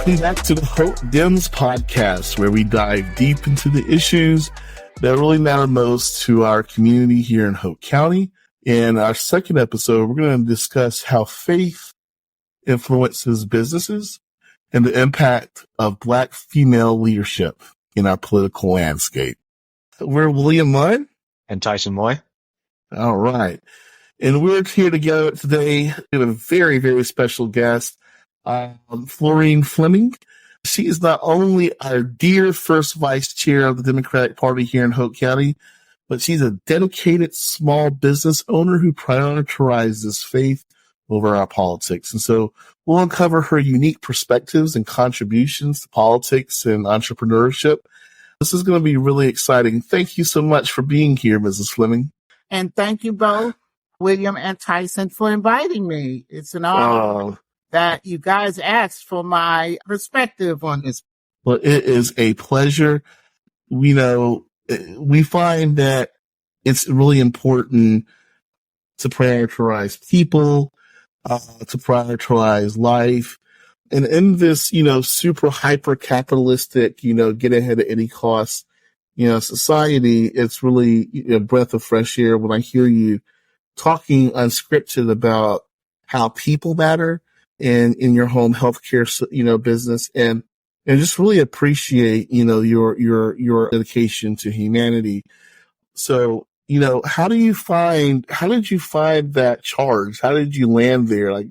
Welcome back to the Hope Dems podcast, where we dive deep into the issues that really matter most to our community here in Hope County. In our second episode, we're going to discuss how faith influences businesses and the impact of Black female leadership in our political landscape. We're William Munn and Tyson Moy. All right. And we're here together today with a very, very special guest, Florine Fleming. She is not only our dear first vice chair of the Democratic Party here in Hope County, but she's a dedicated small business owner who prioritizes faith over our politics. And so we'll uncover her unique perspectives and contributions to politics and entrepreneurship. This is going to be really exciting. Thank you so much for being here, Mrs. Fleming. And thank you both, William and Tyson, for inviting me. It's an honor that you guys asked for my perspective on this. Well, it is a pleasure. We find that it's really important to prioritize people, to prioritize life. And in this, super hyper capitalistic, get ahead at any cost, society, it's really a breath of fresh air when I hear you talking unscripted about how people matter in your home healthcare, business, and just really appreciate, your dedication to humanity. So, how did you find that charge? How did you land there? Like,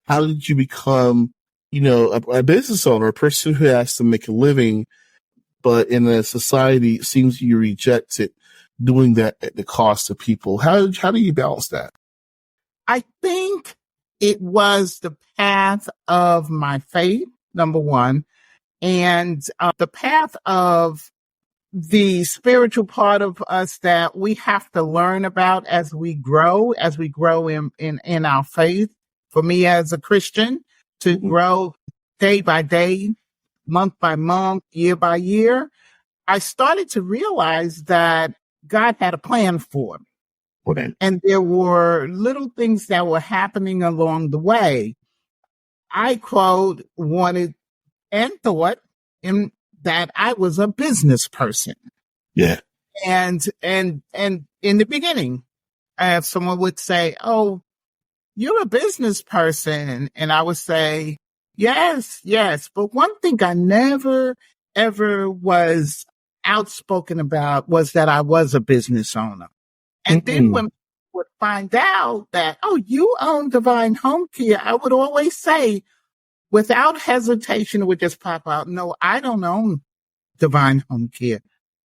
how did you become, a business owner, a person who has to make a living, but in a society, it seems you reject it, doing that at the cost of people? How do you balance that? I think it was the path of my faith, number one, and the path of the spiritual part of us that we have to learn about as we grow in our faith. For me as a Christian, to grow day by day, month by month, year by year, I started to realize that God had a plan for me. Okay. And there were little things that were happening along the way. I wanted and thought that I was a business person. Yeah. And in the beginning, someone would say, "Oh, you're a business person." And I would say, yes. But one thing I never, ever was outspoken about was that I was a business owner. And then when people would find out that, "Oh, you own Divine Home Care," I would always say, without hesitation, it would just pop out, "No, I don't own Divine Home Care.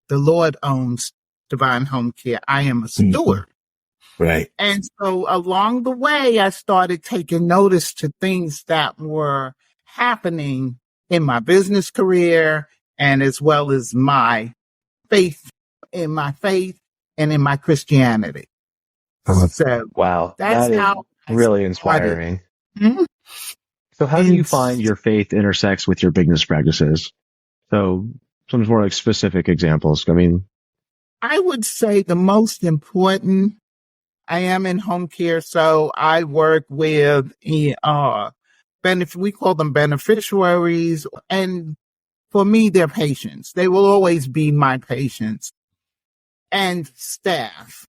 The Lord owns Divine Home Care. I am a steward." Right. And so along the way, I started taking notice to things that were happening in my business career and as well as my faith, and in my Christianity. So wow, that's how really inspiring. Mm-hmm. So how do you find your faith intersects with your business practices? So some more like specific examples. I mean, I would say the most important, I am in home care, so I work with we call them beneficiaries, and for me, they're patients. They will always be my patients. And staff.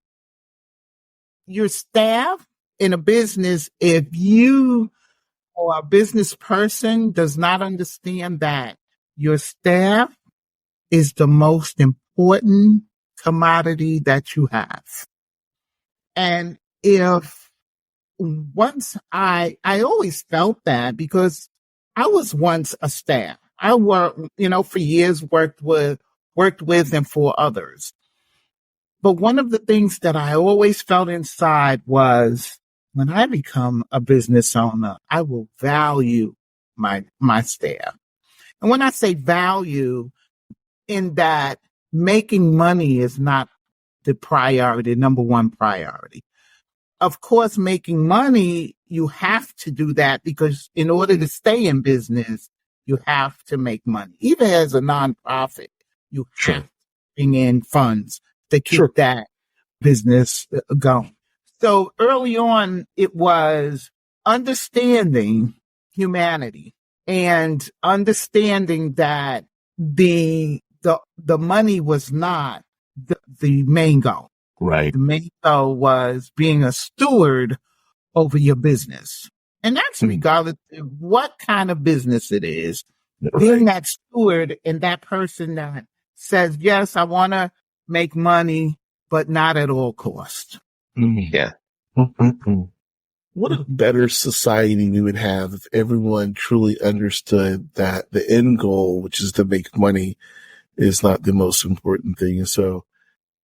Your staff in a business, if you or a business person does not understand that your staff is the most important commodity that you have. And I always felt that because I was once a staff. I worked, for years, worked with and for others. But one of the things that I always felt inside was, when I become a business owner, I will value my staff. And when I say value, in that making money is not the number one priority. Of course, making money, you have to do that because in order to stay in business, you have to make money. Even as a nonprofit, you have to bring in funds to keep that business going. So early on, it was understanding humanity and understanding that the money was not the main goal. Right. The main goal was being a steward over your business. And that's regardless of what kind of business it is. Right. Being that steward and that person that says, yes, I want to make money, but not at all cost. Yeah. What a better society we would have if everyone truly understood that the end goal, which is to make money, is not the most important thing. And so,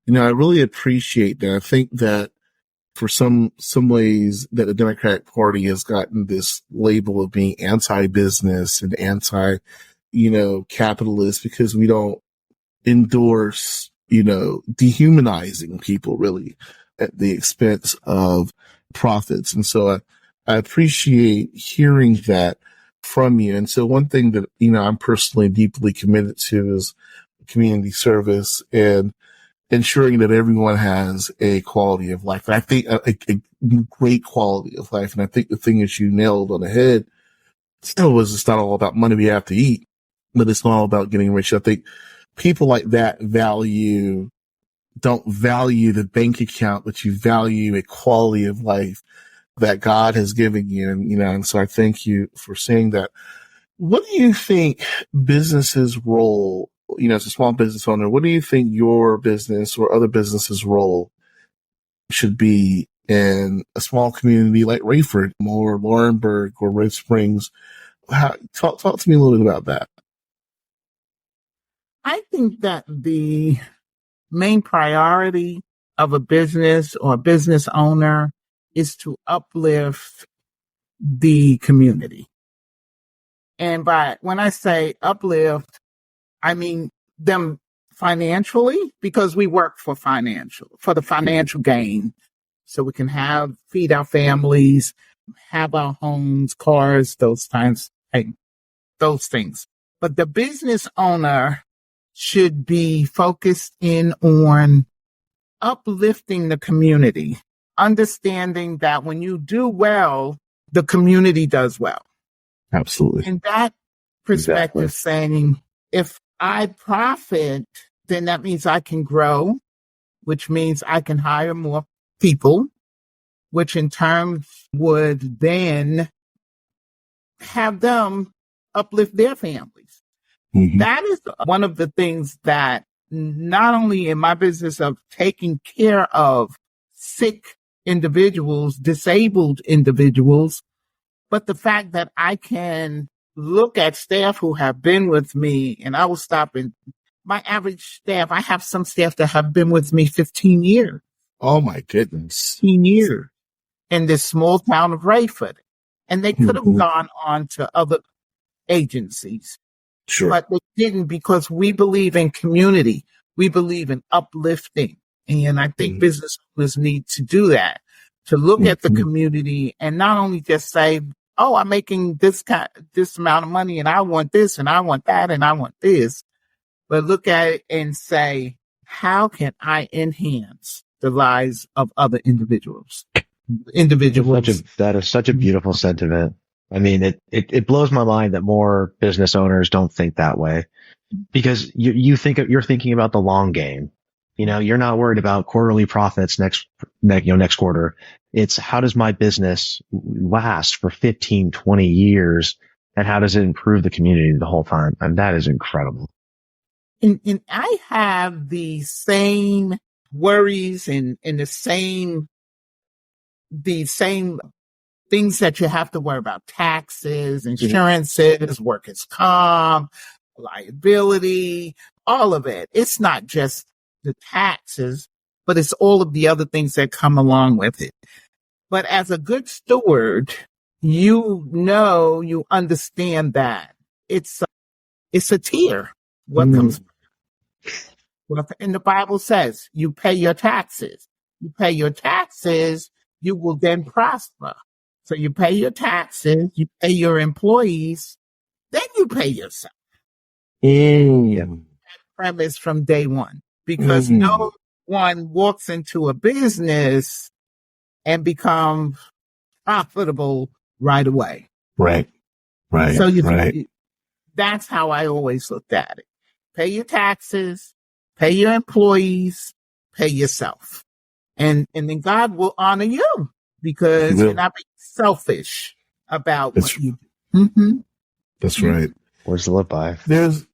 I really appreciate that. I think that for some ways that the Democratic Party has gotten this label of being anti-business and capitalist because we don't endorse, dehumanizing people really at the expense of profits. And so I appreciate hearing that from you. And so one thing that, I'm personally deeply committed to is community service and ensuring that everyone has a quality of life. And I think a great quality of life. And I think the thing that you nailed on the head was it's not all about money we have to eat, but it's not all about getting rich. I think people like that don't value the bank account, but you value a quality of life that God has given you. And so I thank you for saying that. What do you think businesses' role, as a small business owner, what do you think your business or other businesses' role should be in a small community like Rayford or Laurinburg or Red Springs? Talk to me a little bit about that. I think that the main priority of a business or a business owner is to uplift the community. And when I say uplift, I mean them financially, because we work for the financial gain. So we can feed our families, have our homes, cars, those things. But the business owner should be focused in on uplifting the community, understanding that when you do well, the community does well. Absolutely. In that perspective, saying, if I profit, then that means I can grow, which means I can hire more people, which in turn would then have them uplift their families. Mm-hmm. That is one of the things that not only in my business of taking care of sick individuals, disabled individuals, but the fact that I can look at staff who have been with me, and I will stop in my average staff. I have some staff that have been with me 15 years. Oh my goodness. 15 years in this small town of Rayford. And they could have gone on to other agencies. Sure. But they didn't, because we believe in community. We believe in uplifting. And I think business owners need to do that, to look at the community and not only just say, oh, I'm making this amount of money and I want this and I want that and I want this, but look at it and say, how can I enhance the lives of other individuals? That is such a beautiful sentiment. I mean, it blows my mind that more business owners don't think that way, because you're thinking about the long game. You're not worried about quarterly profits next quarter. It's how does my business last for 15, 20 years, and how does it improve the community the whole time? And that is incredible. And I have the same worries and the same things that you have to worry about: taxes, insurances, workers' comp, liability, all of it. It's not just the taxes, but it's all of the other things that come along with it. But as a good steward, you understand that it's a tier. What comes? And the Bible says you pay your taxes. You pay your taxes, you will then prosper. So you pay your taxes, you pay your employees, then you pay yourself. That premise from day one, because no one walks into a business and becomes profitable right away. Right. Right. So Right. that's how I always looked at it. Pay your taxes, pay your employees, pay yourself. And then God will honor you because you're not being selfish about what you do. Mm-hmm. That's right. Words to live by. There's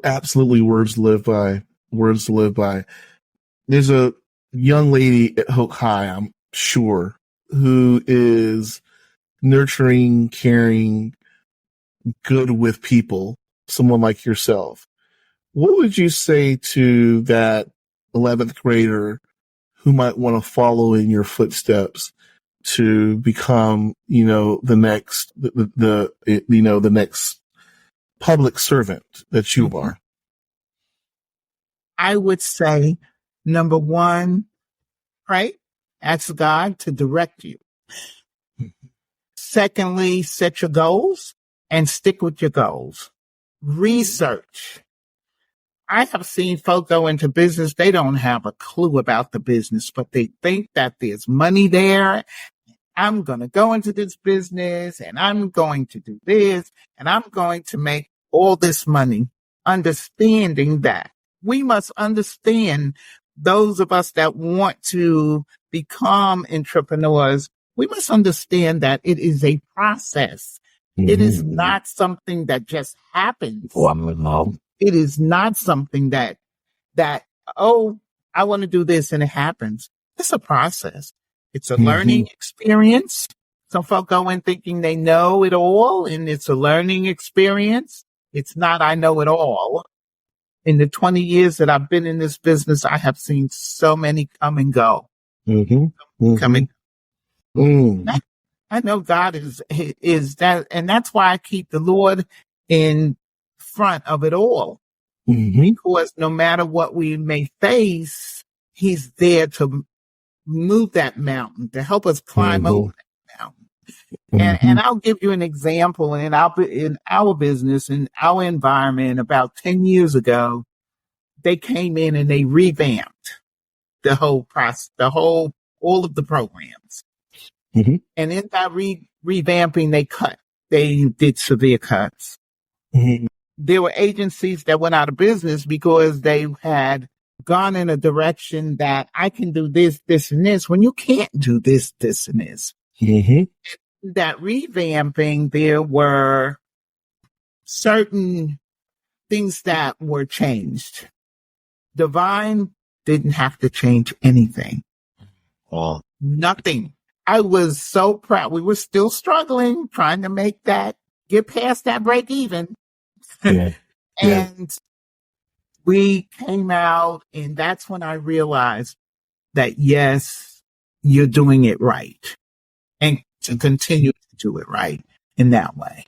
absolutely words to live by. Words to live by. There's a young lady at Hoke High, I'm sure, who is nurturing, caring, good with people, someone like yourself. What would you say to that 11th grader who might want to follow in your footsteps to become, the next, the next public servant that you are? I would say, number one, pray, ask God to direct you. Secondly, set your goals and stick with your goals. Research. I have seen folk go into business. They don't have a clue about the business, but they think that there's money there. I'm going to go into this business and I'm going to do this and I'm going to make all this money. Understanding that we must understand, those of us that want to become entrepreneurs, we must understand that it is a process. Mm-hmm. It is not something that just happens. It is not something that, I want to do this and it happens. It's a process. It's a learning experience. Some folk go in thinking they know it all, and it's a learning experience. It's not, I know it all. In the 20 years that I've been in this business, I have seen so many come and go. Coming. I know God is that, and that's why I keep the Lord in front of it all. Because no matter what we may face, He's there to move that mountain, to help us climb over that mountain. And I'll give you an example. In our business, in our environment, about 10 years ago, they came in and they revamped the whole process, all of the programs. And in that revamping, they did severe cuts. There were agencies that went out of business because they had gone in a direction that I can do this, this, and this, when you can't do this, this, and this. That revamping, there were certain things that were changed. Divine didn't have to change anything. Nothing. I was so proud. We were still struggling, trying to get past that break even. And we came out, and that's when I realized that, yes, you're doing it right, and to continue to do it right in that way.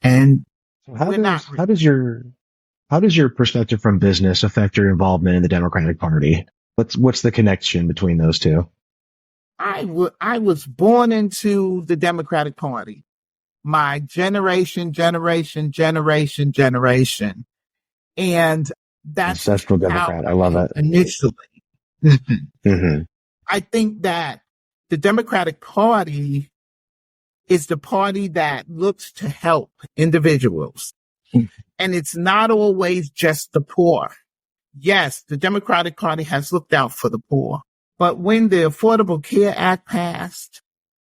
And so how does your perspective from business affect your involvement in the Democratic Party? What's the connection between those two? I was born into the Democratic Party. My generation. And that's ancestral Democrat. I love it. Initially. I think that the Democratic Party is the party that looks to help individuals. And it's not always just the poor. Yes, the Democratic Party has looked out for the poor. But when the Affordable Care Act passed,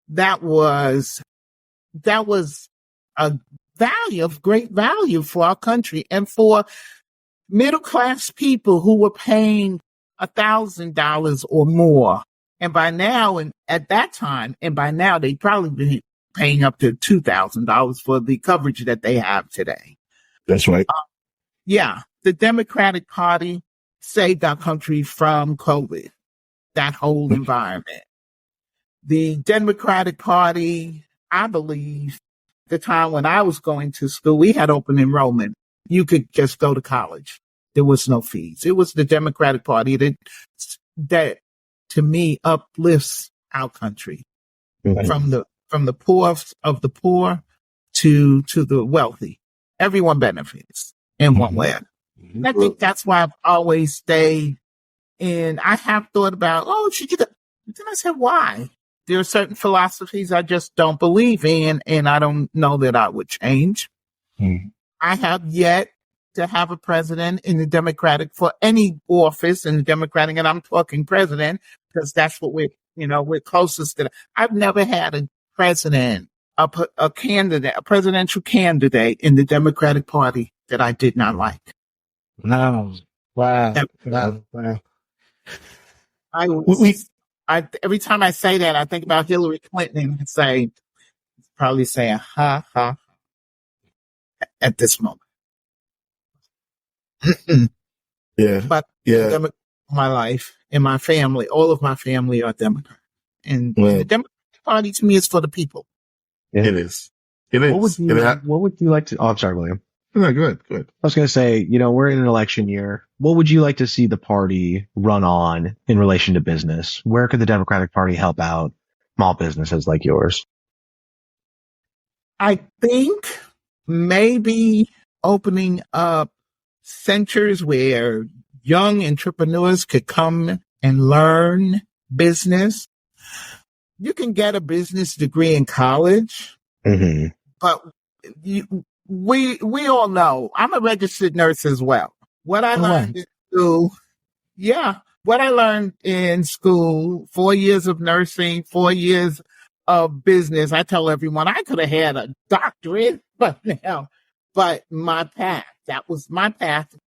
that was a value of great value for our country and for middle class people who were paying $1,000 or more. And by now, at that time, they'd probably be paying up to $2,000 for the coverage that they have today. That's right. The Democratic Party saved our country from COVID, that whole environment. The Democratic Party, I believe, the time when I was going to school, we had open enrollment. You could just go to college. There was no fees. It was the Democratic Party that to me uplifts our country from the poor of the poor to the wealthy. Everyone benefits in one way. And I think that's why I've always stayed. And I have thought about, should you go? Then I said, why? There are certain philosophies I just don't believe in, and I don't know that I would change. I have yet to have a president in the Democratic for any office in the Democratic, and I'm talking president because that's what we're closest to. I've never had a president, a presidential candidate in the Democratic Party that I did not like. No. Wow. Wow. Wow. Every time I say that, I think about Hillary Clinton and probably saying, ha, ha, at this moment. Yeah. But my life and my family, all of my family are Democrat. And the Democratic Party to me is for the people. Yeah. It is. What would you like to, I'm sorry, William. No, good. I was going to say, we're in an election year. What would you like to see the party run on in relation to business? Where could the Democratic Party help out small businesses like yours? I think maybe opening up centers where young entrepreneurs could come and learn business. You can get a business degree in college, but we all know I'm a registered nurse as well. What I learned in school, what I learned in school, 4 years of nursing, 4 years of business. I tell everyone I could have had a doctorate, but my path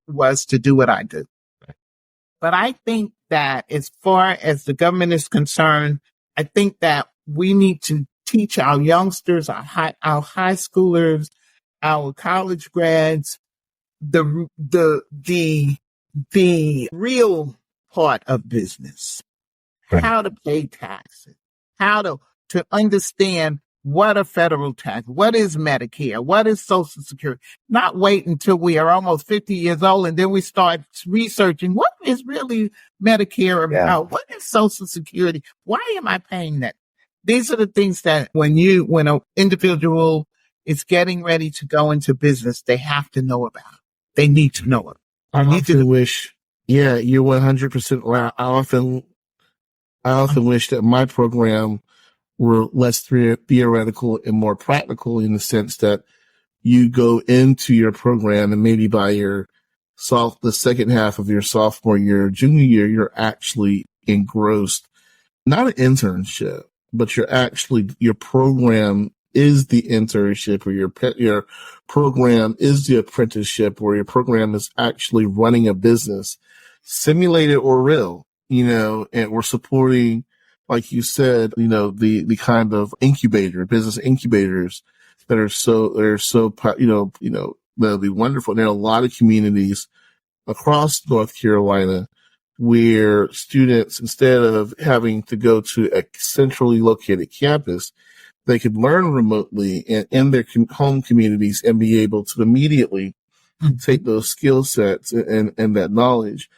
was to do what I do. But I think that as far as the government is concerned, I think that we need to teach our youngsters, our high schoolers, our college grads, the real part of business, how to pay taxes, how to understand what a federal tax, what is Medicare, what is Social Security, not wait until we are almost 50 years old and then we start researching what is really Medicare about, what is Social Security, why am I paying that? These are the things that when an individual is getting ready to go into business, they have to know about. They need to know it. You're 100% right. I often wish that my program were less theoretical and more practical in the sense that you go into your program and maybe by the second half of your sophomore year, junior year, you're actually engrossed, not an internship, but your program is the internship, or your program is the apprenticeship, or your program is actually running a business, simulated or real, and we're supporting, like you said, the kind of business incubators that are so, that'll be wonderful. And there are a lot of communities across North Carolina where students, instead of having to go to a centrally located campus, they could learn remotely and in their home communities and be able to immediately take those skill sets and that knowledge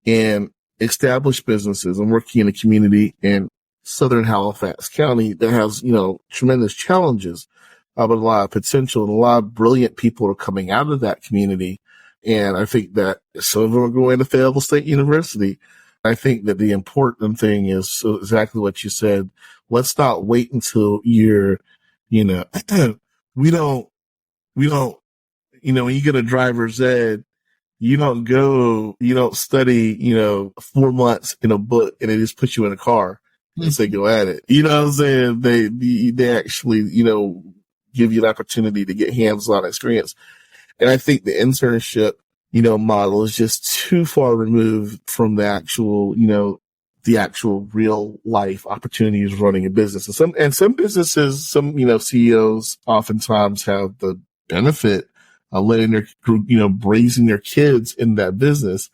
and establish businesses. I'm working in a community in Southern Halifax County that has, tremendous challenges, but a lot of potential, and a lot of brilliant people are coming out of that community. And I think that some of them are going to Fayetteville State University. I think that the important thing is exactly what you said. Let's not wait until we don't, when you get a driver's ed, you don't study, 4 months in a book and they just put you in a car and say, go at it. You know what I'm saying? They actually, give you an opportunity to get hands-on experience. And I think the internship, model is just too far removed from the actual real life opportunities running a business. And some businesses, CEOs oftentimes have the benefit of letting raising their kids in that business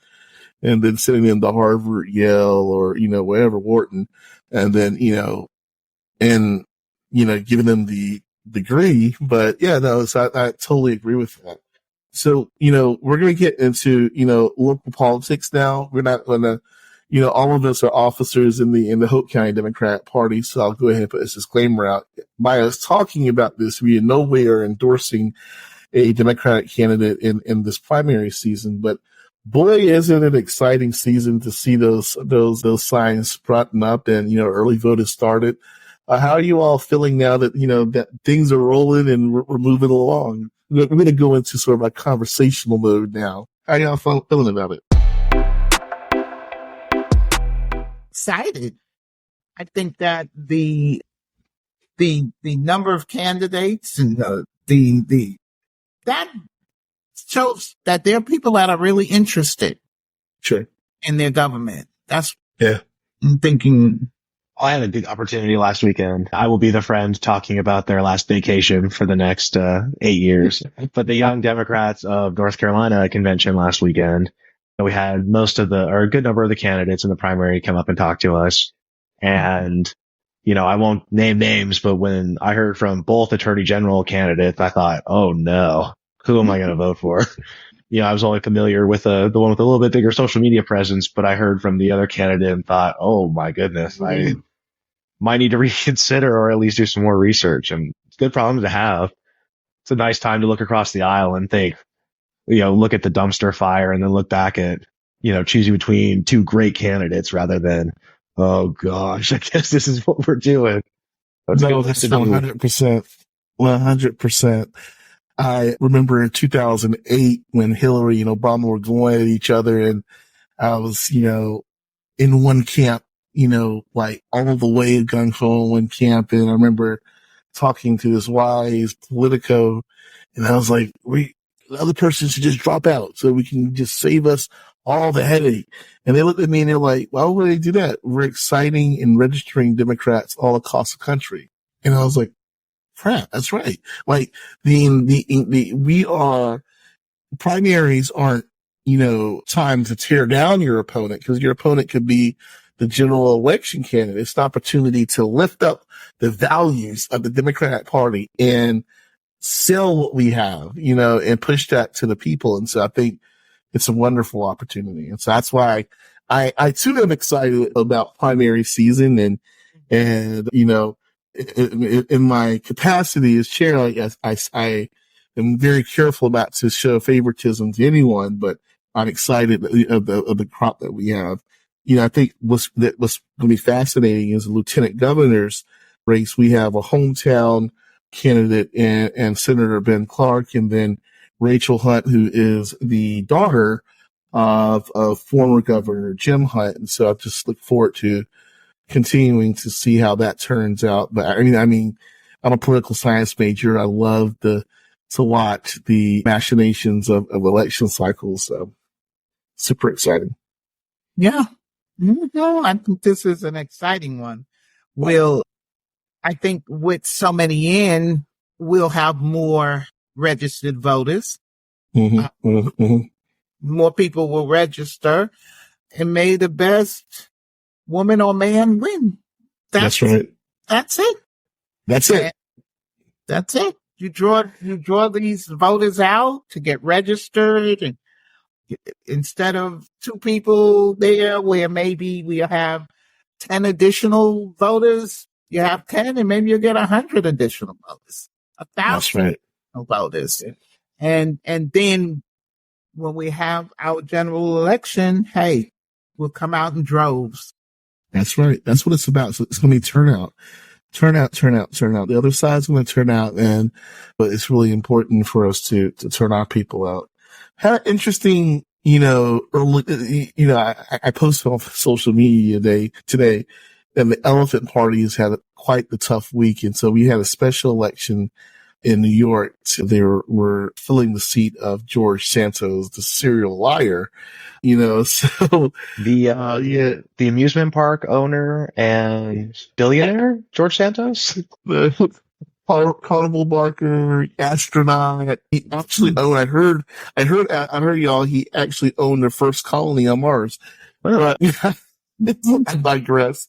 and then sending them to Harvard, Yale, or, wherever, Wharton, and then, giving them the degree. But so I totally agree with that. So, we're going to get into, local politics now. We're not going to, all of us are officers in the Hope County Democrat Party. So I'll go ahead and put this disclaimer out. By us talking about this, we in no way are endorsing a Democratic candidate in this primary season, but boy, isn't it an exciting season to see those signs sprouting up and, early vote has started. How are you all feeling now that, that things are rolling and we're moving along? we're going to go into sort of a conversational mode now. How y'all feeling about it? Excited. I think that the number of candidates and that shows that there are people that are really interested Sure. in their government. That's Yeah. I'm thinking. I had a big opportunity last weekend. I will be the friend talking about their last vacation for the next 8 years. But the Young Democrats of North Carolina convention last weekend, we had a good number of the candidates in the primary come up and talk to us. And, I won't name names, but when I heard from both attorney general candidates, I thought, oh no, who am I going to vote for? I was only familiar with the one with a little bit bigger social media presence, but I heard from the other candidate and thought, oh my goodness, I might need to reconsider or at least do some more research. And it's a good problem to have. It's a nice time to look across the aisle and think, look at the dumpster fire and then look back at, choosing between two great candidates rather than, oh gosh, I guess this is what we're doing. No, that's 100%. 100%. I remember in 2008 when Hillary and Obama were going at each other, and I was, in one camp, like all the way gung ho in one camp. And I remember talking to this wise Politico, and I was like, the other person should just drop out so we can just save us all the headache. And they looked at me and they're like, why would they do that? We're exciting and registering Democrats all across the country. And I was like, crap, that's right. Like primaries aren't, time to tear down your opponent, because your opponent could be the general election candidate. It's an opportunity to lift up the values of the Democratic Party and sell what we have, and push that to the people. And so I think it's a wonderful opportunity. And so that's why I too am excited about primary season and, in my capacity as chair, I am very careful not to show favoritism to anyone, but I'm excited of the crop that we have. I think what's going to be fascinating is the lieutenant governor's race. We have a hometown candidate and Senator Ben Clark, and then Rachel Hunt, who is the daughter of former Governor Jim Hunt. And so I just look forward to continuing to see how that turns out. But I mean, I'm a political science major. I love to watch the machinations of election cycles. So super exciting. Yeah. I think this is an exciting one. I think with so many in, we'll have more registered voters. More people will register, and may the best woman or man win. That's right. That's it. That's it. You draw these voters out to get registered, and instead of two people there where maybe we'll have 10 additional voters, you have 10, and maybe you'll get 100 additional voters, 1,000 voters. And then when we have our general election, hey, we'll come out in droves. That's right. That's what it's about. So it's going to be turnout. The other side's going to turn out, but it's really important for us to turn our people out. Had an interesting, early, I posted on social media today, and the Elephant Party has had quite the tough week. And so we had a special election in New York. They were filling the seat of George Santos, the serial liar, so the amusement park owner and billionaire George Santos, the carnival barker, astronaut. He actually owned, I heard y'all, he actually owned the first colony on Mars. But I digress.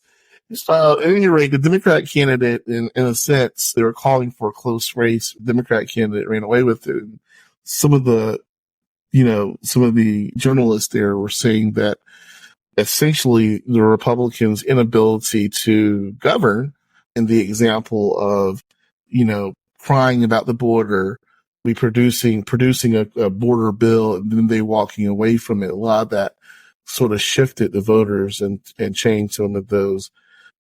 At any rate, the Democrat candidate, in a sense, they were calling for a close race. The Democrat candidate ran away with it. And some of the journalists there were saying that essentially the Republicans' inability to govern, and the example of, crying about the border, we producing a border bill, and then they walking away from it. A lot of that sort of shifted the voters and changed some of those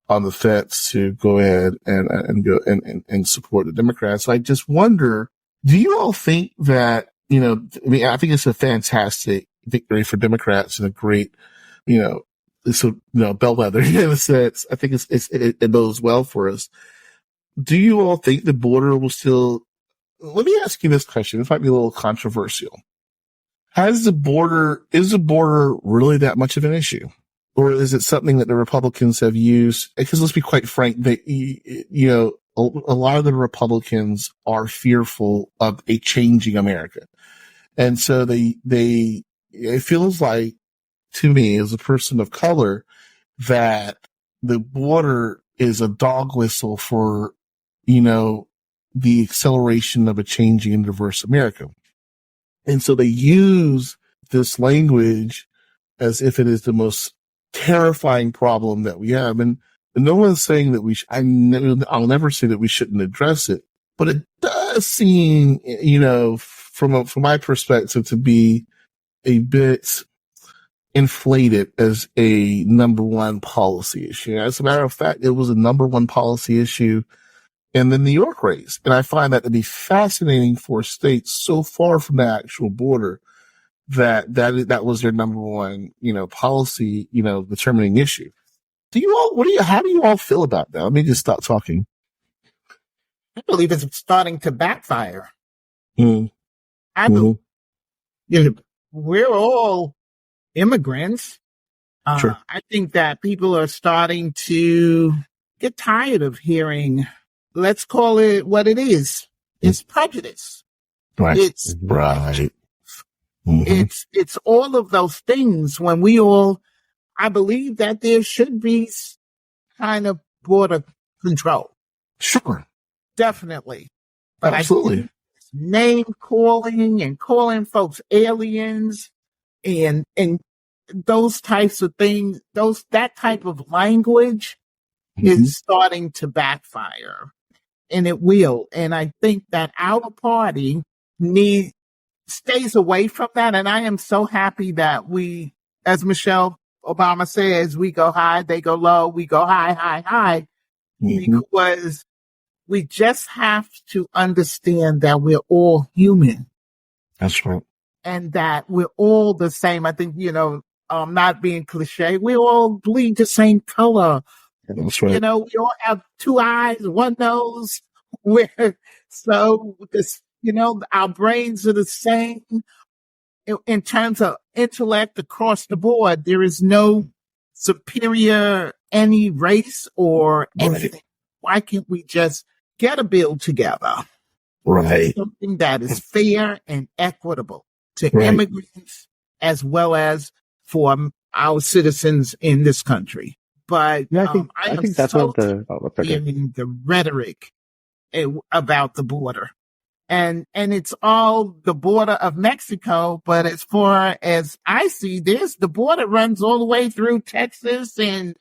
on the fence to go ahead and go and support the Democrats. I just wonder Do you all think that, I mean, I think it's a fantastic victory for Democrats and a great, it's a, bellwether in a sense. I think it bodes well for us. Do you all think the border will still, let me ask you this question. This might be a little controversial. Is the border really that much of an issue? Or is it something that the Republicans have used? Because let's be quite frank, a lot of the Republicans are fearful of a changing America. And so it feels like, to me, as a person of color, that the border is a dog whistle for, the acceleration of a changing and diverse America. And so they use this language as if it is the most terrifying problem that we have. And no one's saying that I'll never say that we shouldn't address it, but it does seem, from my perspective, to be a bit inflated as a number one policy issue. As a matter of fact, it was a number one policy issue in the New York race. And I find that to be fascinating for states so far from the actual border that was their number one, policy, determining issue. How do you all feel about that? Let me just stop talking. I believe it's starting to backfire. Mm. I believe, we're all immigrants. Sure. I think that people are starting to get tired of hearing, let's call it what it is. It's prejudice. Right. It's right. Mm-hmm. It's all of those things when I believe that there should be kind of border control. Sure. Definitely. But absolutely. Name calling and calling folks aliens and those types of things, that type of language is starting to backfire, and it will. And I think that our party stays away from that. And I am so happy that we, as Michelle Obama says, we go high, they go low, we go high, high, high, because we just have to understand that we're all human. That's right. And that we're all the same. I think, not being cliche, we all bleed the same color. That's right. We all have two eyes, one nose. Our brains are the same. In terms of intellect across the board, there is no superior any race or anything. Right. Why can't we just get a bill together? Right. Something that is fair and equitable to immigrants as well as for our citizens in this country. But I think that's what the rhetoric about the border. And it's all the border of Mexico, but as far as I see this, the border runs all the way through Texas and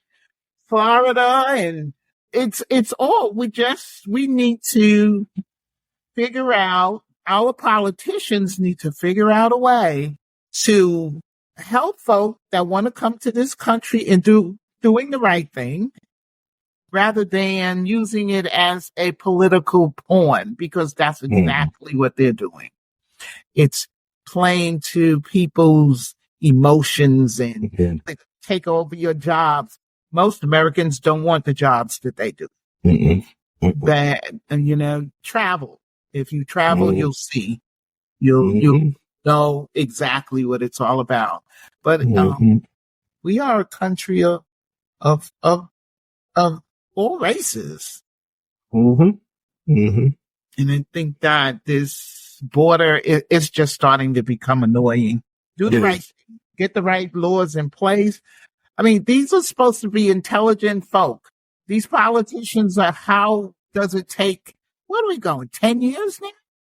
Florida, and it's all, we need to figure out, our politicians need to figure out a way to help folk that want to come to this country and doing the right thing, rather than using it as a political pawn, because that's exactly what they're doing. It's playing to people's emotions and take over your jobs. Most Americans don't want the jobs that they do. Travel. If you travel, you'll see. You'll know exactly what it's all about. But we are a country of all races. And I think that this border is just starting to become annoying. Do the right thing. Get the right laws in place. I mean, these are supposed to be intelligent folk. These politicians how does it take, what are we going, 10 years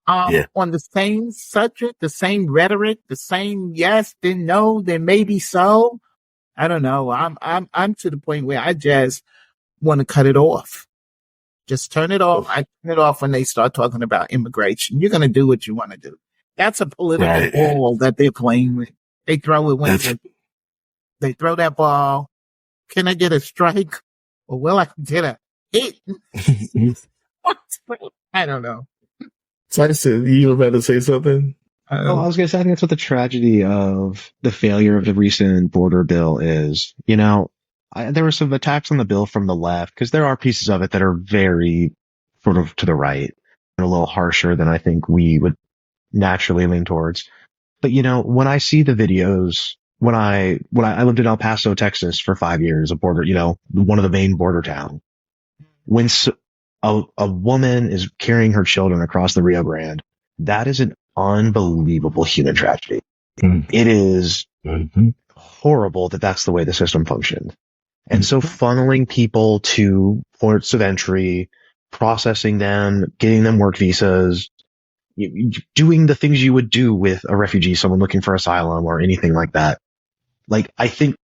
now? On the same subject, the same rhetoric, the same yes, then no, then maybe so. I don't know. I'm to the point where I just want to cut it off. Just turn it off. I turn it off when they start talking about immigration. You're going to do what you want to do. That's a political ball that they're playing with. They throw it when they throw that ball. Can I get a strike? Or will I get a hit? I don't know. Tyson, you were about to say something? Oh, I was going to say, I think that's what the tragedy of the failure of the recent border bill is. There were some attacks on the bill from the left because there are pieces of it that are very sort of to the right and a little harsher than I think we would naturally lean towards. But when I see the videos, when I lived in El Paso, Texas for 5 years, a border, one of the main border towns, when a woman is carrying her children across the Rio Grande, that is an unbelievable human tragedy. Mm. It is horrible that that's the way the system functioned. And so funneling people to ports of entry, processing them, getting them work visas, doing the things you would do with a refugee, someone looking for asylum or anything like that. Like, I think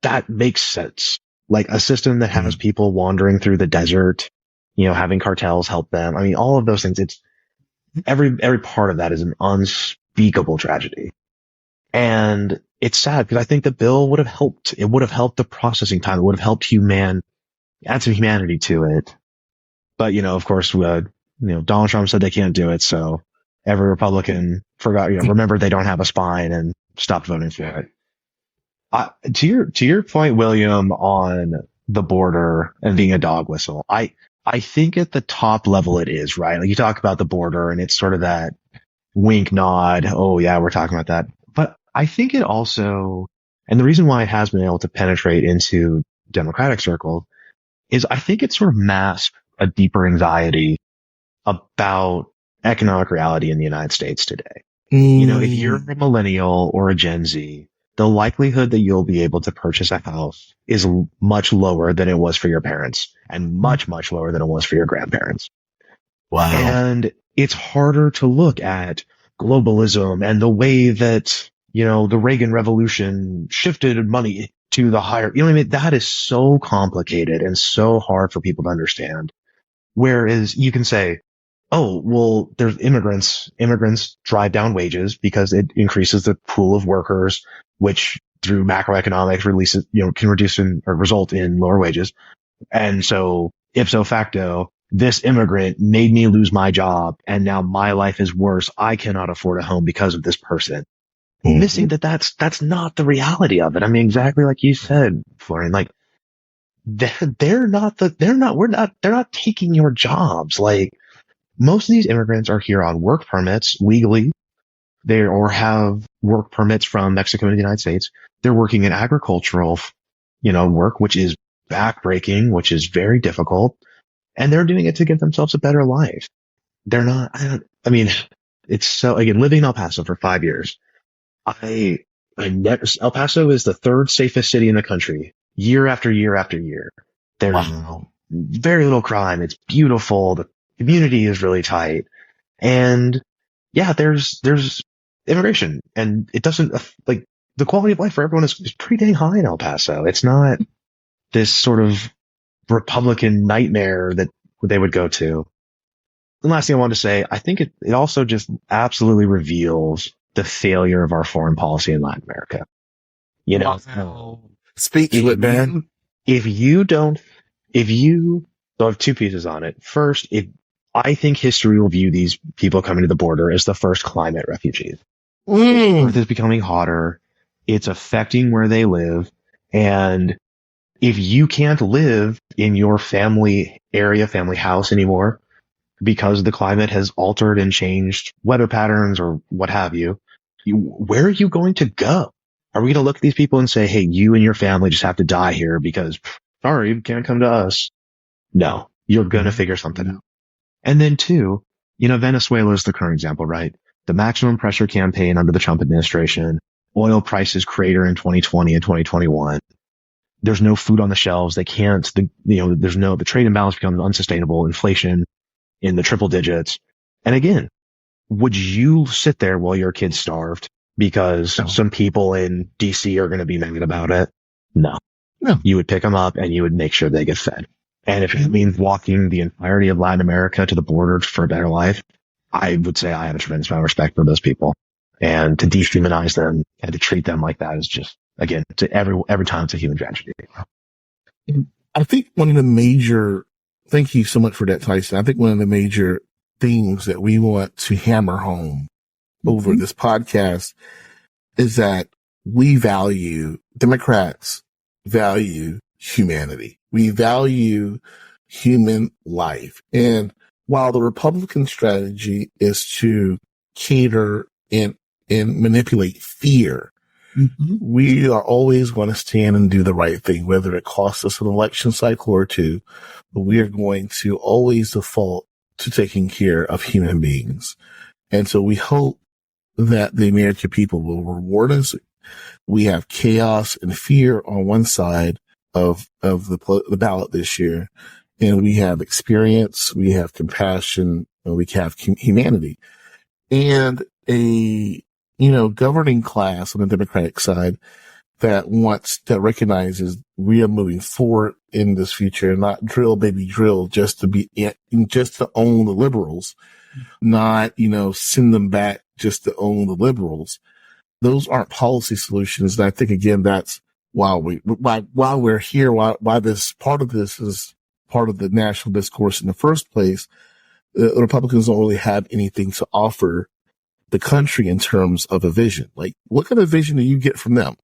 that makes sense. Like a system that has people wandering through the desert, having cartels help them. I mean, all of those things, it's every part of that is an unspeakable tragedy. And it's sad because I think the bill would have helped. It would have helped the processing time. It would have helped add some humanity to it. But, of course, Donald Trump said they can't do it. So every Republican remembered they don't have a spine and stopped voting for it. To your point, William, on the border and being a dog whistle, I think at the top level it is, right? Like you talk about the border and it's sort of that wink nod. Oh yeah, we're talking about that. But I think it also, and the reason why it has been able to penetrate into Democratic circles is I think it sort of masks a deeper anxiety about economic reality in the United States today. If you're a millennial or a Gen Z, the likelihood that you'll be able to purchase a house is much lower than it was for your parents and much, much lower than it was for your grandparents. Wow. And it's harder to look at globalism and the way that, the Reagan Revolution shifted money to the higher, what I mean? That is so complicated and so hard for people to understand. Whereas you can say, oh, well, there's immigrants drive down wages because it increases the pool of workers, which through macroeconomics releases, can reduce or result in lower wages. And so ipso facto, this immigrant made me lose my job and now my life is worse. I cannot afford a home because of this person. Missing that's not the reality of it. I mean, exactly like you said, Florian, like they're not taking your jobs. Like most of these immigrants are here on work permits legally. Or have work permits from Mexico and the United States. They're working in agricultural, work, which is backbreaking, which is very difficult. And they're doing it to give themselves a better life. They're not, it's so, again, living in El Paso for 5 years. El Paso is the third safest city in the country, year after year after year. There's very little crime. It's beautiful. The community is really tight. And yeah, there's immigration and it doesn't like the quality of life for everyone is pretty dang high in El Paso. It's not this sort of Republican nightmare that they would go to. The last thing I wanted to say, I think it also just absolutely reveals the failure of our foreign policy in Latin America. Speak to it, man. So I have two pieces on it. First, I think history will view these people coming to the border as the first climate refugees. Earth is becoming hotter. It's affecting where they live. And if you can't live in your family house anymore because the climate has altered and changed weather patterns or what have you, where are you going to go? Are we going to look at these people and say, hey, you and your family just have to die here because, sorry, you can't come to us? No, you're going to figure something out. And then two, Venezuela is the current example, right? The maximum pressure campaign under the Trump administration, oil prices crater in 2020 and 2021. There's no food on the shelves. They can't, the trade imbalance becomes unsustainable, inflation in the triple digits. And again, would you sit there while your kid's starved because some people in DC are going to be mad about it? No. You would pick them up and you would make sure they get fed. And if it means walking the entirety of Latin America to the border for a better life, I would say I have a tremendous amount of respect for those people. And to dehumanize them and to treat them like that is just, again, every time it's a human tragedy. I think thank you so much for that, Tyson. I think one of the major themes that we want to hammer home over this podcast is that Democrats value humanity. We value human life. And while the Republican strategy is to cater and manipulate fear, we are always going to stand and do the right thing, whether it costs us an election cycle or two, but we are going to always default to taking care of human beings. And so we hope that the American people will reward us. We have chaos and fear on one side of the ballot this year, and we have experience, we have compassion, and we have humanity. And a governing class on the Democratic side that recognizes we are moving forward in this future and not drill, baby, drill just to own the liberals, not, send them back just to own the liberals. Those aren't policy solutions. And I think, again, that's why we're here, why this part of this is part of the national discourse in the first place. The Republicans don't really have anything to offer the country in terms of a vision. Like, what kind of vision do you get from them?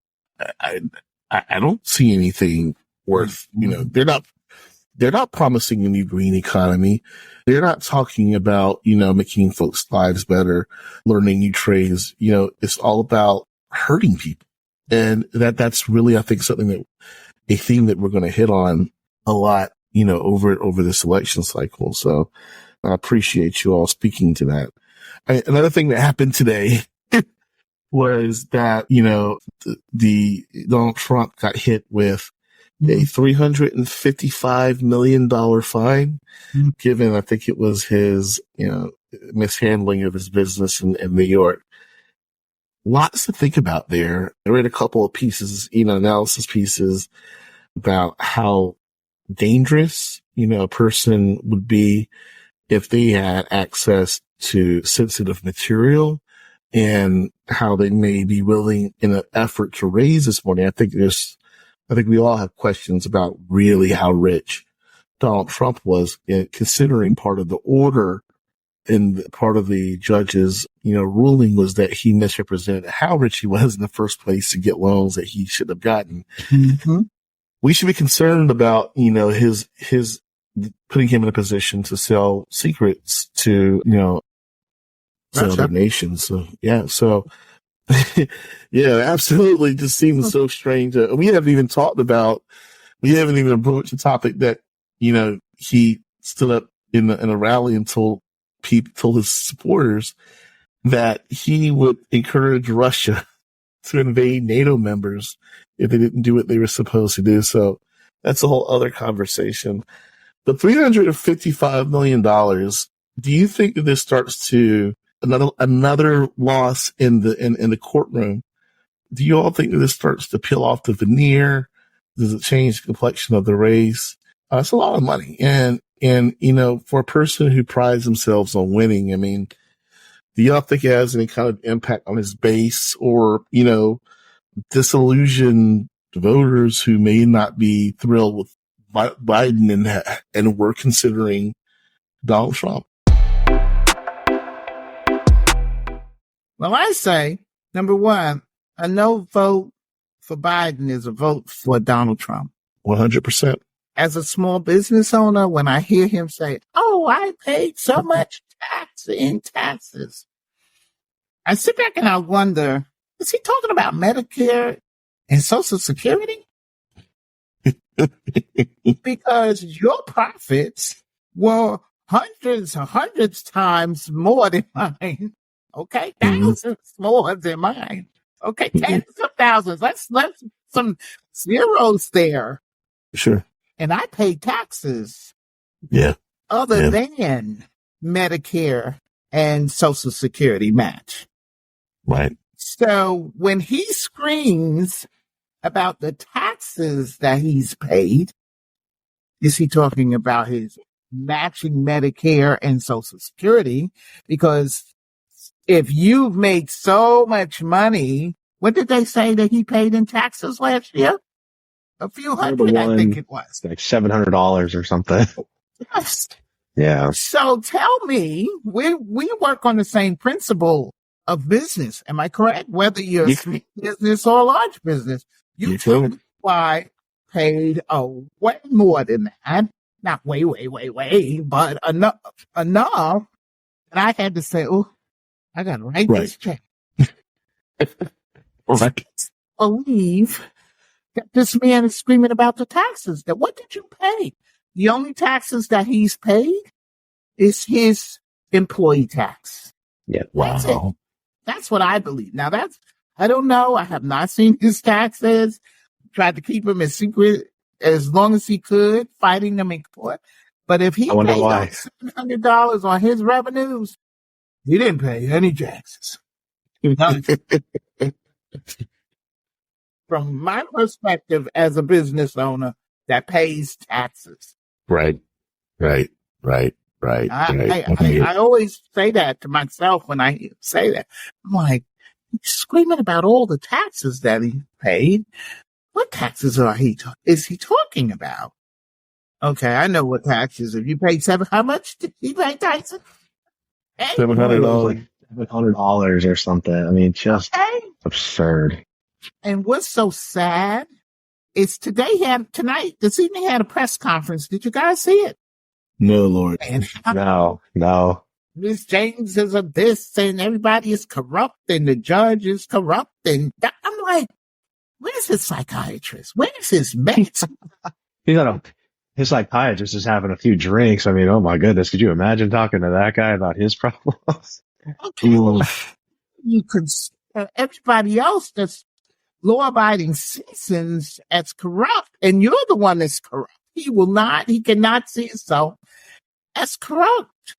I don't see anything worth, they're not promising a new green economy. They're not talking about, making folks' lives better, learning new trades. It's all about hurting people. And that's really, I think, a theme that we're going to hit on a lot, over this election cycle. So I appreciate you all speaking to that. Another thing that happened today was that, the Donald Trump got hit with a $355 million fine, given, I think it was his, mishandling of his business in New York. Lots to think about there. I read a couple of pieces, analysis pieces about how dangerous, a person would be if they had access to sensitive material, and how they may be willing, in an effort to raise this money. I think we all have questions about really how rich Donald Trump was, considering part of the order and part of the judge's, ruling was that he misrepresented how rich he was in the first place to get loans that he should have gotten. Mm-hmm. We should be concerned about, his putting him in a position to sell secrets to, other nations. So, yeah. So, yeah, absolutely. Just seems so strange. We haven't even approached the topic that, he stood up in a rally and told his supporters that he would encourage Russia to invade NATO members if they didn't do what they were supposed to do. So that's a whole other conversation. But $355 million, do you think that this starts to another loss in the courtroom? Do you all think that this starts to peel off the veneer? Does it change the complexion of the race? It's a lot of money. And, for a person who prides themselves on winning, I mean, do y'all think it has any kind of impact on his base or, disillusioned voters who may not be thrilled with Biden and were considering Donald Trump? Well, I say, number one, a no vote for Biden is a vote for Donald Trump. 100%. As a small business owner, when I hear him say, "Oh, I paid so much taxes," I sit back and I wonder, is he talking about Medicare and Social Security? Because your profits were hundreds times more than mine. Okay, thousands more than mine. Okay, tens of thousands. Let's some zeros there. Sure. And I pay taxes. Yeah. Other than Medicare and Social Security match. Right. So when he screams about the taxes that he's paid, is he talking about his matching Medicare and Social Security? Because if you've made so much money, what did they say that he paid in taxes last year? A few hundred, I think it was. Like $700 or something. Yes. Yeah. So tell me, we work on the same principle of business. Am I correct? Whether you're a small business or a large business, you too. why paid way more than that. Not way, but enough that I had to say, oh, I got to write this check. Right. Believe that this man is screaming about the taxes. That what did you pay? The only taxes that he's paid is his employee tax. Yeah. That's it. Wow. That's what I believe. Now I don't know. I have not seen his taxes. Tried to keep them as secret as long as he could, fighting them in court. But if he I wonder paid why. $700 on his revenues, he didn't pay any taxes. None. From my perspective as a business owner that pays taxes. Right. I always say that to myself when I say that. I'm like, he's screaming about all the taxes that he paid. What taxes is he talking about? Okay, I know what taxes. If you pay how much did he pay taxes? Hey, $700. $700 or something. I mean, just absurd. And what's so sad is tonight, this evening had a press conference. Did you guys see it? No, Lord. And No. Miss James is a this and everybody is corrupt and the judge is corrupt. And I'm like, where's his psychiatrist? Where's his mate? His psychiatrist is having a few drinks. I mean, oh my goodness. Could you imagine talking to that guy about his problems? Okay. You could, everybody else that's law-abiding citizens as corrupt, and you're the one that's corrupt. He cannot see himself as corrupt.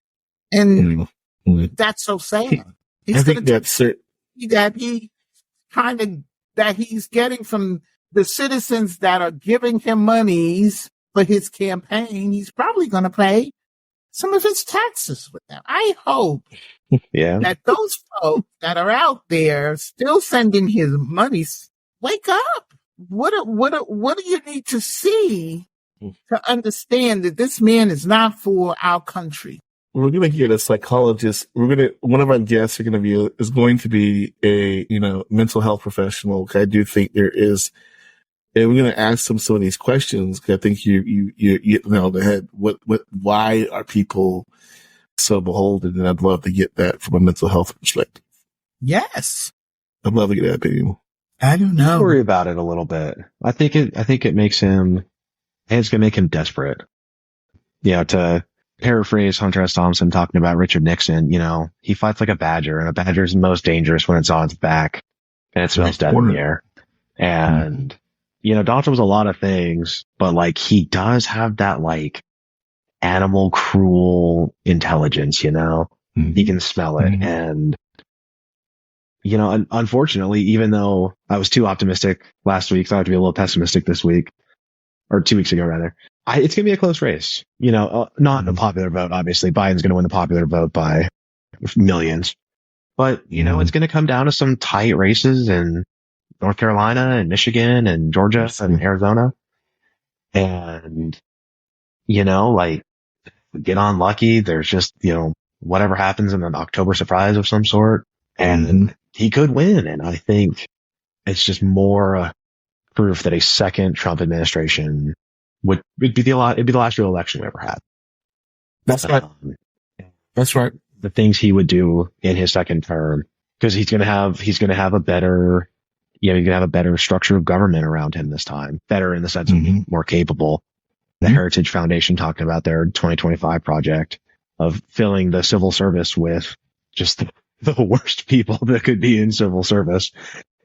And that's so sad. I think that's it. That he's getting from the citizens that are giving him monies for his campaign. He's probably going to pay some of his taxes with them. I hope that those folks that are out there still sending his money, wake up. What do you need to see to understand that this man is not for our country? We're going to get a psychologist. One of our guests is going to be a, mental health professional. I do think there is, and we're going to ask them some of these questions. I think you nailed the head. Why are people so beholden? And I'd love to get that from a mental health perspective. Yes. I'd love to get that opinion. I don't know. I worry about it a little bit. I think it makes him, and it's going to make him desperate. To paraphrase Hunter S. Thompson talking about Richard Nixon, he fights like a badger, and a badger is most dangerous when it's on its back and it smells dead in the air. And, Donald Trump was a lot of things, but he does have that animal cruel intelligence, Mm-hmm. He can smell it. And, unfortunately, even though I was too optimistic last week, so I have to be a little pessimistic this week, or 2 weeks ago rather. It's going to be a close race. Not a popular vote, obviously. Biden's going to win the popular vote by millions. But, it's going to come down to some tight races in North Carolina and Michigan and Georgia and Arizona. And, get on lucky. There's just, whatever happens in an October surprise of some sort. And he could win. And I think it's just more proof that a second Trump administration would be the last real election we ever had. That's right. That's right. The things he would do in his second term, because he's going to have a better, he's going to have a better structure of government around him this time. Better in the sense of more capable. The Heritage Foundation talking about their 2025 project of filling the civil service with just the worst people that could be in civil service.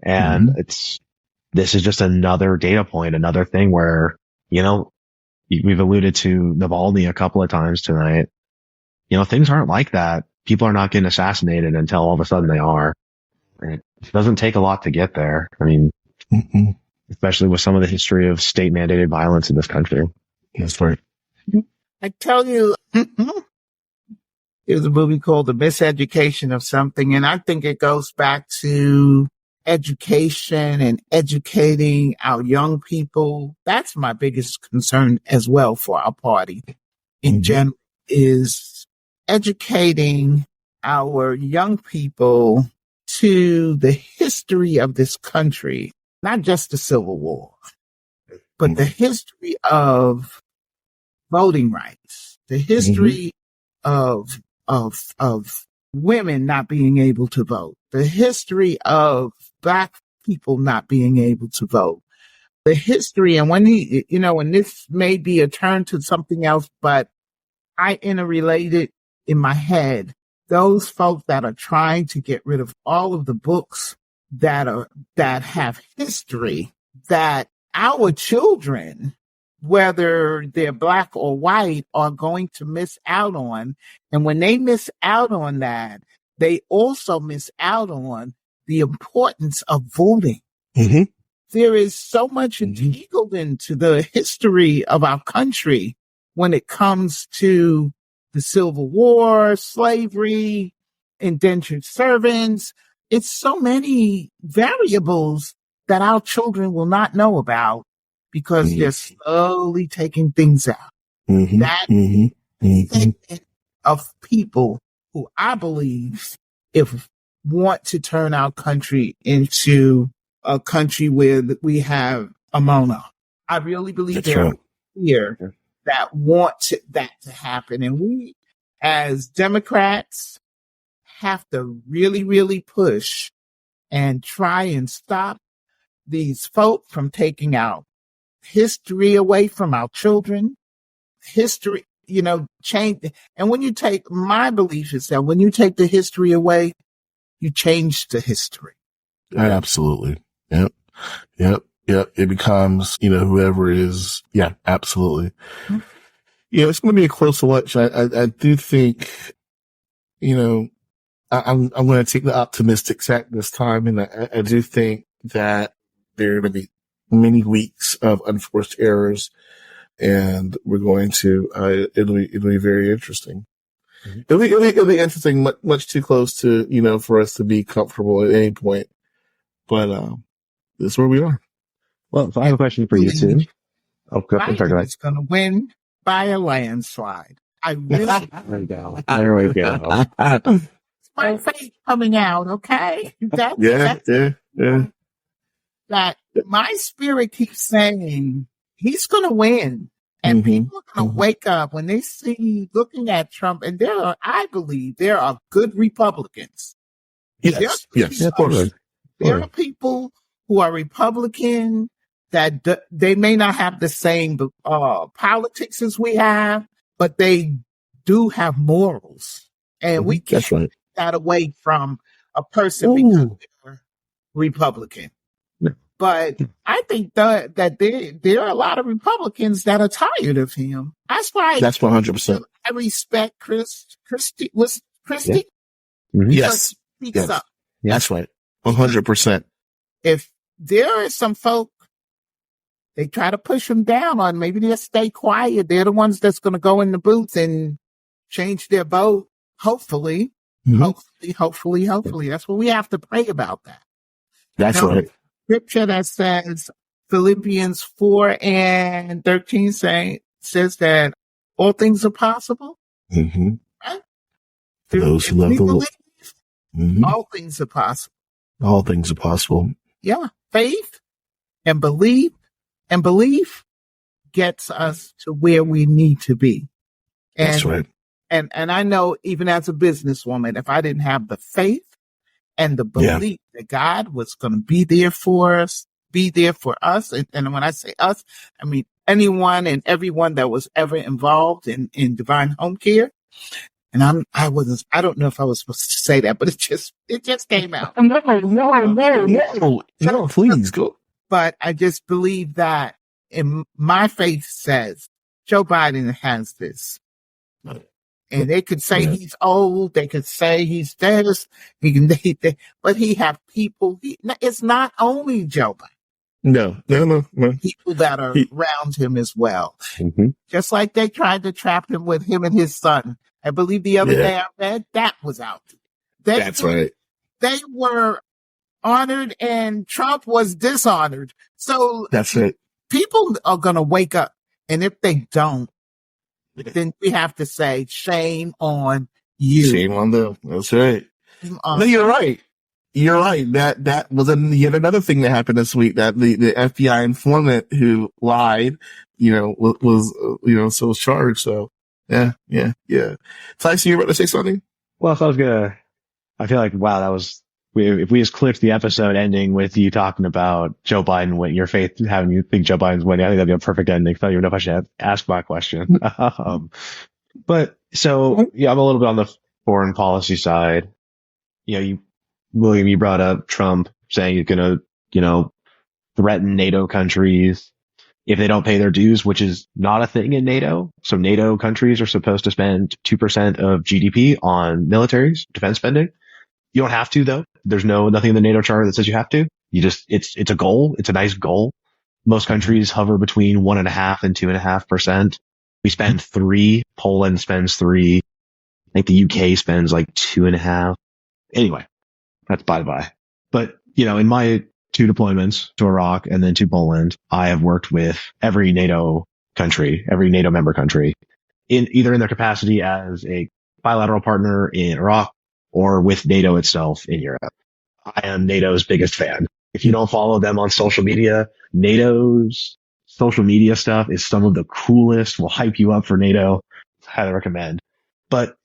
And this is just another data point, another thing where, we've alluded to Navalny a couple of times tonight. Things aren't like that. People are not getting assassinated until all of a sudden they are. It doesn't take a lot to get there. I mean, especially with some of the history of state mandated violence in this country. That's right. I tell you, there's a movie called The Miseducation of Something, and I think it goes back to education and educating our young people. That's my biggest concern as well for our party in general. is educating our young people to the history of this country, not just the Civil War, but the history of voting rights, the history of women not being able to vote, the history of Black people not being able to vote, the history. And when and this may be a turn to something else, but I interrelated in my head those folks that are trying to get rid of all of the books that have history that our children, whether they're Black or white, are going to miss out on. And when they miss out on that, they also miss out on the importance of voting. Mm-hmm. There is so much integral into the history of our country when it comes to the Civil War, slavery, indentured servants. It's so many variables that our children will not know about because they're slowly taking things out. That segment of people who I believe want to turn our country into a country where we have a Mona. I really believe there are here that want that to happen. And we, as Democrats, have to really, really push and try and stop these folk from taking our history away from our children. History, change. And when you take, my belief is that when you take the history away, you change the history. Absolutely. Yep. It becomes, whoever is. Yeah, absolutely. It's going to be a close watch. I do think, I'm going to take the optimistic tack this time. And I do think that there are going to be many weeks of unforced errors, and we're going to, it'll be very interesting. It'll be interesting, much too close to, for us to be comfortable at any point. But, this is where we are. Well, I have a question for you too. Oh, go ahead. It's going to win by a landslide. I really. There we go. There we go. My face coming out, okay? Yeah. That my spirit keeps saying he's going to win. And people are going to wake up when they see looking at Trump. And I believe there are good Republicans. Yes, of course. There are people who are Republican that they may not have the same politics as we have, but they do have morals. And we can't take that away from a person because they're Republican. But I think that there are a lot of Republicans that are tired of him. That's 100%. I respect Christie. Was Christie? Yeah. Yes. Speaks up. That's right. 100%. If there are some folk, they try to push them down on, maybe they'll stay quiet. They're the ones that's going to go in the booth and change their vote. Hopefully. Hopefully. That's what we have to pray about that. That's right. Scripture that says Philippians 4:13 says that all things are possible. Right? For those who love the Lord. All things are possible. All things are possible. Yeah. Faith and belief gets us to where we need to be. And, that's right. And I know even as a businesswoman, if I didn't have the faith and the belief that God was going to be there for us, and when I say us, I mean anyone and everyone that was ever involved in Divine Home Care. And I don't know if I was supposed to say that, but it just came out. No, please go. But I just believe that in my faith says Joe Biden has this. And they could say he's old. They could say he's this. But he have people. It's not only Joe Biden. No. People that are around him as well. Just like they tried to trap him with him and his son. I believe the other day I read that was out. That's right. They were honored and Trump was dishonored. So that's it. People are going to wake up. And if they don't, then we have to say shame on you. Shame on them. That's right. Shame No, on- you're right. You're right. That was yet another thing that happened this week. That the FBI informant who lied, was so charged. So yeah. Tyson, you were about to say something? Well, so I feel like, wow, if we just clipped the episode ending with you talking about Joe Biden, with your faith, having you think Joe Biden's winning, I think that'd be a perfect ending. I don't even know if I should ask my question. But so, yeah, I'm a little bit on the foreign policy side. William, you brought up Trump saying he's going to, threaten NATO countries if they don't pay their dues, which is not a thing in NATO. So NATO countries are supposed to spend 2% of GDP on militaries, defense spending. You don't have to, though. There's nothing in the NATO charter that says you have to. It's a goal. It's a nice goal. Most countries hover between 1.5% and 2.5%. We spend 3%. Poland spends 3%. I think the UK spends like 2.5%. Anyway, that's by the by. But, in my 2 deployments to Iraq and then to Poland, I have worked with every NATO member country, either in their capacity as a bilateral partner in Iraq or with NATO itself in Europe. I am NATO's biggest fan. If you don't follow them on social media, NATO's social media stuff is some of the coolest, will hype you up for NATO. Highly recommend. But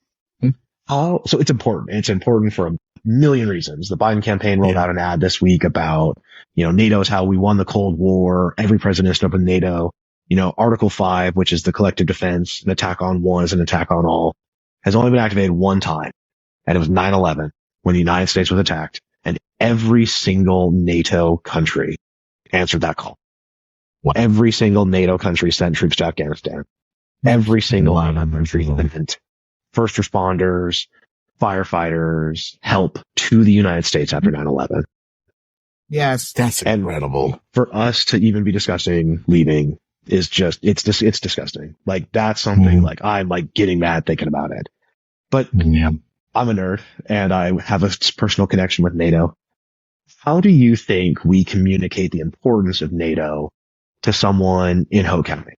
so it's important. It's important for a million reasons. The Biden campaign rolled out an ad this week about, NATO is how we won the Cold War. Every president stood up in NATO. Article 5, which is the collective defense, an attack on one is an attack on all, has only been activated one time. And it was 9/11 when the United States was attacked. And every single NATO country answered that call. Wow. Every single NATO country sent troops to Afghanistan. Every single country sent first responders, firefighters, help to the United States after 9/11. Yes. That's incredible. For us to even be discussing leaving is it's disgusting. Like, that's something like I'm like getting mad thinking about it. But I'm a nerd and I have a personal connection with NATO. How do you think we communicate the importance of NATO to someone in Hope County?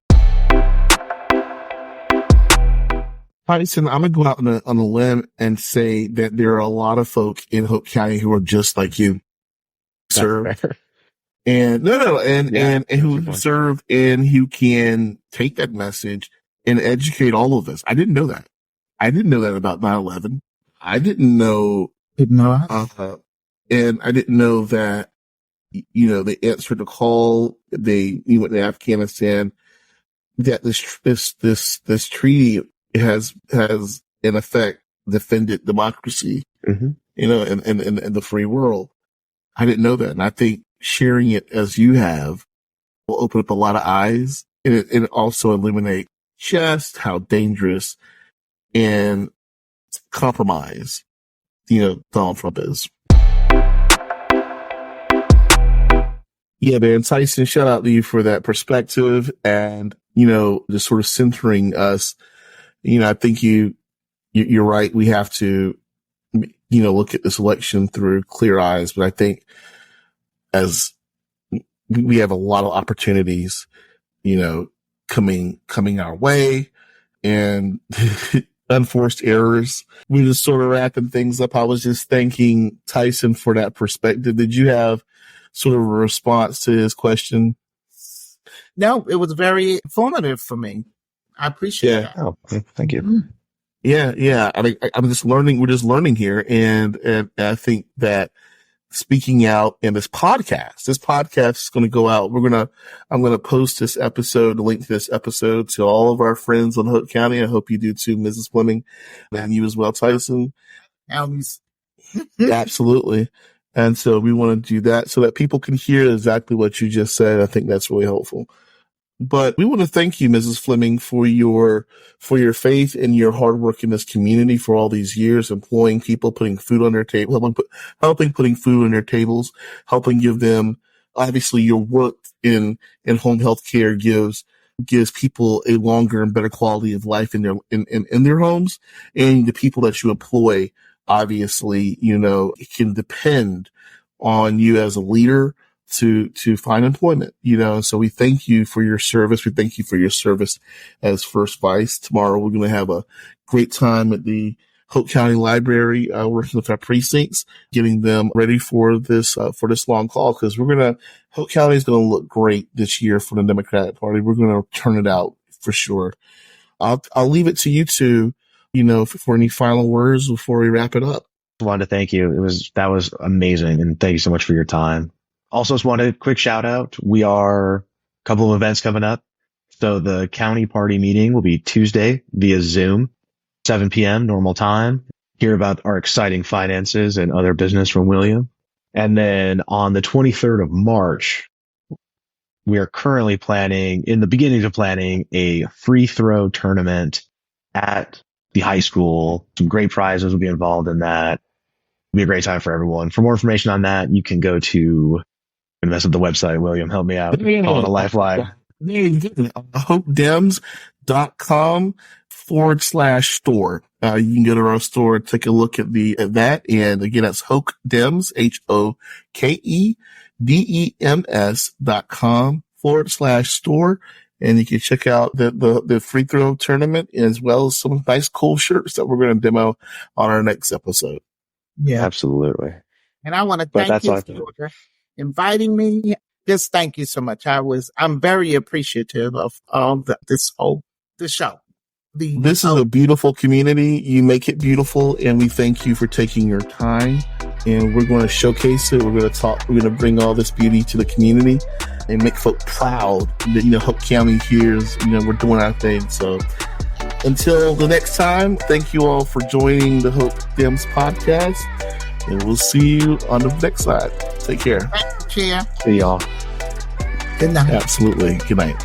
Tyson, I'm going to go out on a limb and say that there are a lot of folk in Hope County who are just like you, sir. And and who serve and who can take that message and educate all of us. I didn't know that. I didn't know that about 9/11. I didn't know. And I didn't know that, they answered the call. They went to Afghanistan. That this treaty has in effect defended democracy, in the free world. I didn't know that. And I think sharing it as you have will open up a lot of eyes and also eliminate just how dangerous and compromise, Donald Trump is. Yeah, man. Tyson, shout out to you for that perspective and, just sort of centering us. I think you're right. We have to, look at this election through clear eyes, but I think as we have a lot of opportunities, coming our way and unforced errors. We're just sort of wrapping things up. I was just thanking Tyson for that perspective. Did you have sort of a response to his question? No, it was very informative for me. I appreciate it. Oh, thank you. Yeah. I mean, I'm just learning. We're just learning here. And I think that speaking out in this podcast is going to go out. I'm going to post this episode, link to this episode to all of our friends on Hope County. I hope you do too, Mrs. Fleming, and you as well, Tyson. Absolutely. And so we want to do that so that people can hear exactly what you just said. I think that's really helpful. But we want to thank you, Mrs. Fleming, for your faith and your hard work in this community for all these years, employing people, putting food on their table, helping putting food on their tables, helping give them, obviously your work in home health care gives people a longer and better quality of life in their homes, and the people that you employ, obviously, can depend on you as a leader to find employment, so we thank you for your service. We thank you for your service as First Vice. Tomorrow we're going to have a great time at the Hope County Library, working with our precincts, getting them ready for this long call, because Hope County is going to look great this year for the Democratic Party. We're going to turn it out for sure. I'll leave it to you two, for any final words before we wrap it up. I wanted to thank you. That was amazing. And thank you so much for your time. Also just wanted a quick shout out. We are a couple of events coming up. So the county party meeting will be Tuesday via Zoom, 7 p.m. normal time. Hear about our exciting finances and other business from William. And then on the 23rd of March, we are currently in the beginnings of planning a free throw tournament at the high school. Some great prizes will be involved in that. It'll be a great time for everyone. For more information on that, you can go to mess up the website. William, help me out. Call it a lifeline. HokeDems.com/store. You can go to our store, take a look at that. And again, that's HokeDems, HokeDems.com/store. And you can check out the free throw tournament, as well as some nice cool shirts that we're going to demo on our next episode. Yeah, absolutely. And I want to thank you for inviting me. Just thank you so much. I'm very appreciative of all this show. This is a beautiful community. You make it beautiful, and we thank you for taking your time. And we're going to showcase it. We're going to bring all this beauty to the community and make folk proud that, Hope County hears, we're doing our thing. So until the next time, thank you all for joining the Hope Dems podcast, and we'll see you on the next side. Take care. Thank you, Chair. See y'all. Good night. Absolutely. Good night.